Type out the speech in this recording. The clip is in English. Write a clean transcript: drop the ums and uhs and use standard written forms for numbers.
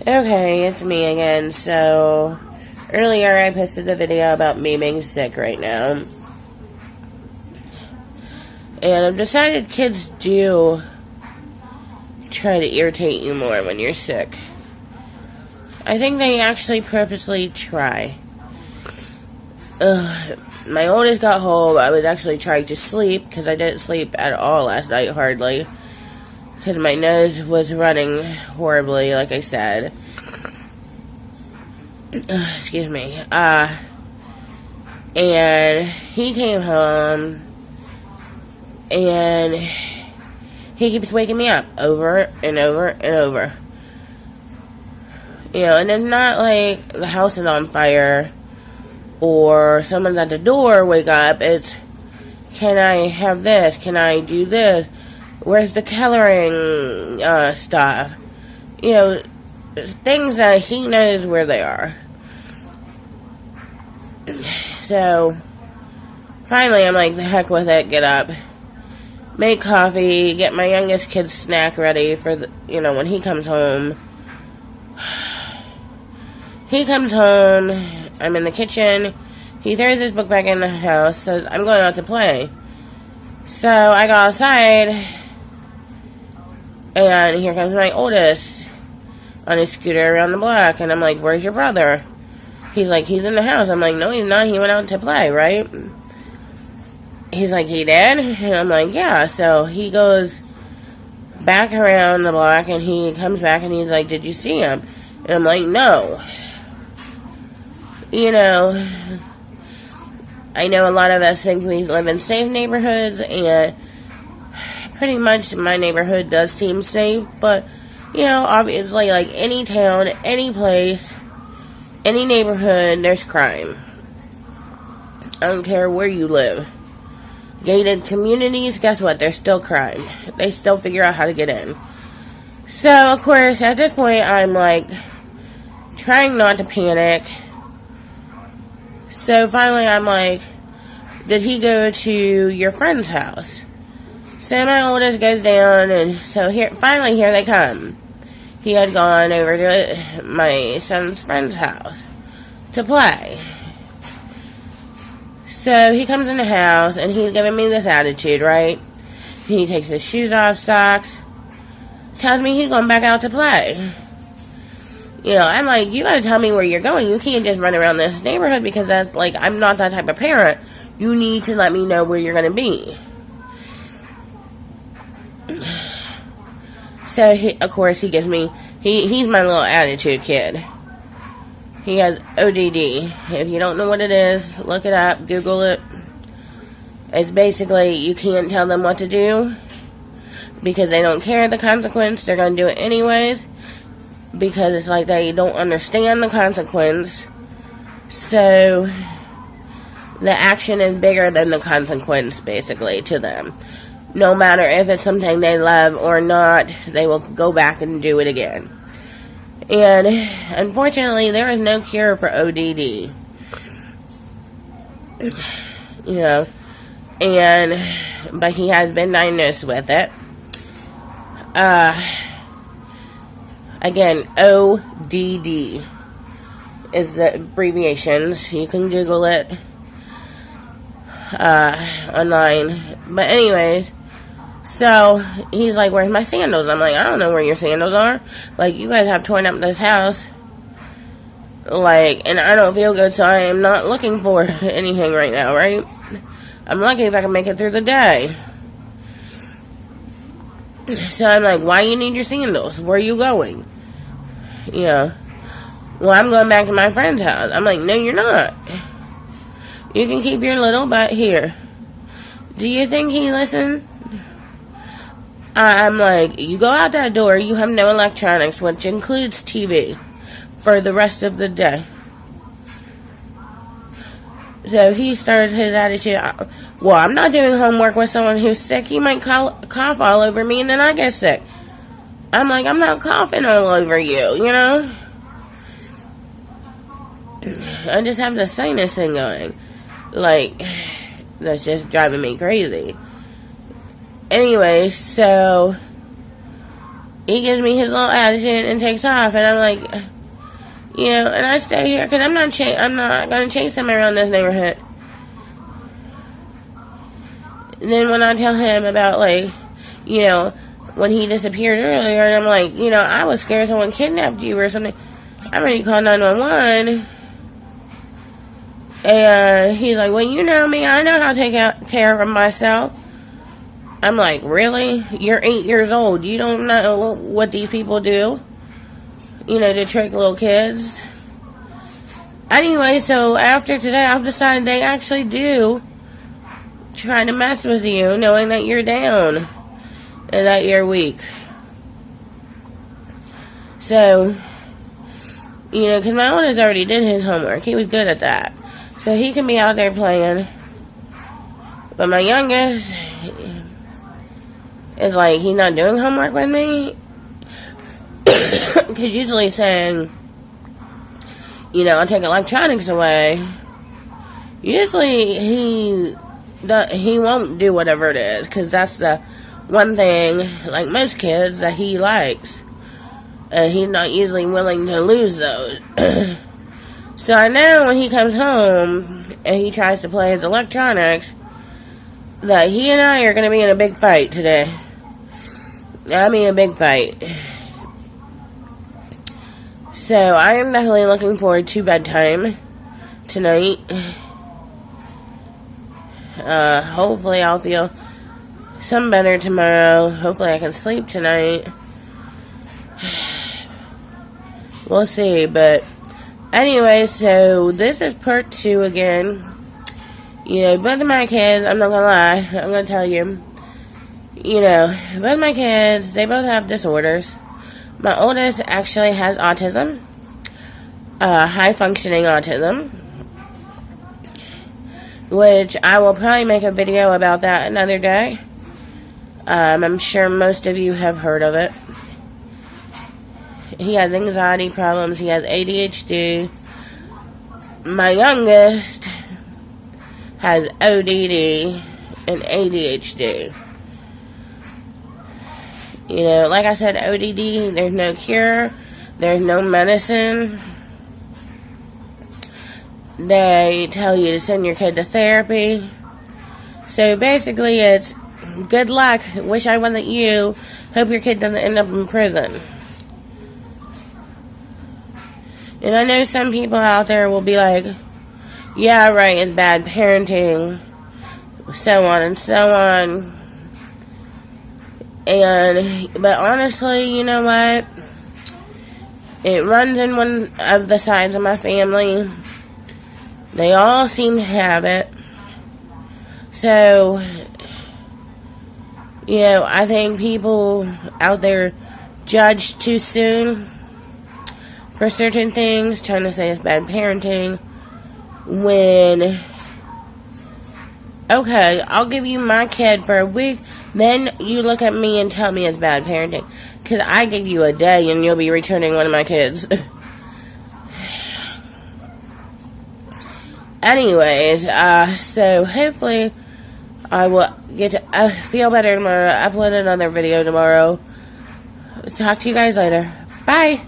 Okay, it's me again. So, earlier I posted a video about me being sick right now. And I've decided kids do try to irritate you more when you're sick. I think they actually purposely try. My oldest got home. I was actually trying to sleep because I didn't sleep at all last night, hardly. Because my nose was running horribly, like I said. Excuse me. And he came home, and he keeps waking me up over and over and over. You know, and it's not like the house is on fire or someone's at the door, wake up. It's, can I have this? Can I do this? Where's the coloring stuff? You know, things that he knows where they are. So, finally, I'm like, the heck with it, get up. Make coffee, get my youngest kid's snack ready for, when he comes home. He comes home, I'm in the kitchen, he throws his book back in the house, says, I'm going out to play. So, I go outside, and here comes my oldest on his scooter around the block, and I'm like, where's your brother? He's like, he's in the house. I'm like, no, he's not. He went out to play, right? He's like, he did? And I'm like, yeah. So he goes back around the block, and he comes back, and he's like, did you see him? And I'm like, no. You know, I know a lot of us think we live in safe neighborhoods, and pretty much my neighborhood does seem safe, but, obviously, like any town, any place, any neighborhood, there's crime. I don't care where you live. Gated communities, guess what? There's still crime. They still figure out how to get in. So, of course, at this point, I'm like, trying not to panic. So, finally, I'm like, did he go to your friend's house? So, my oldest goes down, and so finally, here they come. He had gone over to my son's friend's house to play. So he comes in the house, and he's giving me this attitude, right? He takes his shoes off, socks, tells me he's going back out to play. I'm like, you gotta tell me where you're going. You can't just run around this neighborhood, because that's, like, I'm not that type of parent. You need to let me know where you're gonna be. So, of course, he gives me, he's my little attitude kid. He has ODD. If you don't know what it is, look it up, Google it. It's basically, you can't tell them what to do, because they don't care the consequence. They're going to do it anyways, because it's like they don't understand the consequence. So, the action is bigger than the consequence, basically, to them. No matter if it's something they love or not, they will go back and do it again. And unfortunately, there is no cure for ODD. But he has been diagnosed with it. Again, ODD is the abbreviations. You can Google it online. But anyways, so he's like, where's my sandals? I'm like, I don't know where your sandals are. Like, you guys have torn up this house. Like, and I don't feel good, so I am not looking for anything right now, right? I'm lucky if I can make it through the day. So I'm like, why you need your sandals? Where are you going? Well, I'm going back to my friend's house. I'm like, no, you're not. You can keep your little butt here. Do you think he listened? I'm like, you go out that door, you have no electronics, which includes TV, for the rest of the day. So he started his attitude, well, I'm not doing homework with someone who's sick. He might cough all over me, and then I get sick. I'm like, I'm not coughing all over you, I just have the sinus thing going. Like, that's just driving me crazy. Anyway, so, he gives me his little attitude and takes off, and I'm like, and I stay here because I'm not going to chase him around this neighborhood. And then when I tell him about, like, when he disappeared earlier, and I'm like, I was scared someone kidnapped you or something, I'm ready to call 911. And he's like, well, you know me, I know how to take care of myself. I'm like, really? You're 8 years old. You don't know what these people do? To trick little kids? Anyway, so after today, I've decided they actually do try to mess with you, knowing that you're down and that you're weak. So, because my oldest already did his homework. He was good at that. So he can be out there playing. But my youngest is like, he's not doing homework with me. Because usually saying, I'll take electronics away. Usually he won't do whatever it is. Because that's the one thing, like most kids, that he likes. And he's not usually willing to lose those. So I know when he comes home and he tries to play his electronics, that he and I are going to be in a big fight today. I mean, a big fight. So I am definitely looking forward to bedtime tonight. Hopefully I'll feel some better tomorrow. Hopefully I can sleep tonight. We'll see, but anyway, so this is part 2 again. Both of my kids, I'm not gonna lie, I'm gonna tell you, both of my kids, they both have disorders. My oldest actually has autism, high-functioning autism, which I will probably make a video about that another day. I'm sure most of you have heard of it. He has anxiety problems. He has ADHD. My youngest has ODD and ADHD. Like I said, ODD, there's no cure. There's no medicine. They tell you to send your kid to therapy. So basically it's good luck. Wish I wasn't you. Hope your kid doesn't end up in prison. And I know some people out there will be like, yeah, right, it's bad parenting, so on and so on. But honestly, you know what? It runs in one of the sides of my family. They all seem to have it. So, I think people out there judge too soon for certain things, trying to say it's bad parenting, when, okay, I'll give you my kid for a week, then you look at me and tell me it's bad parenting, because I give you a day and you'll be returning one of my kids. Anyways, so hopefully I will get to feel better tomorrow, upload another video tomorrow. Talk to you guys later. Bye!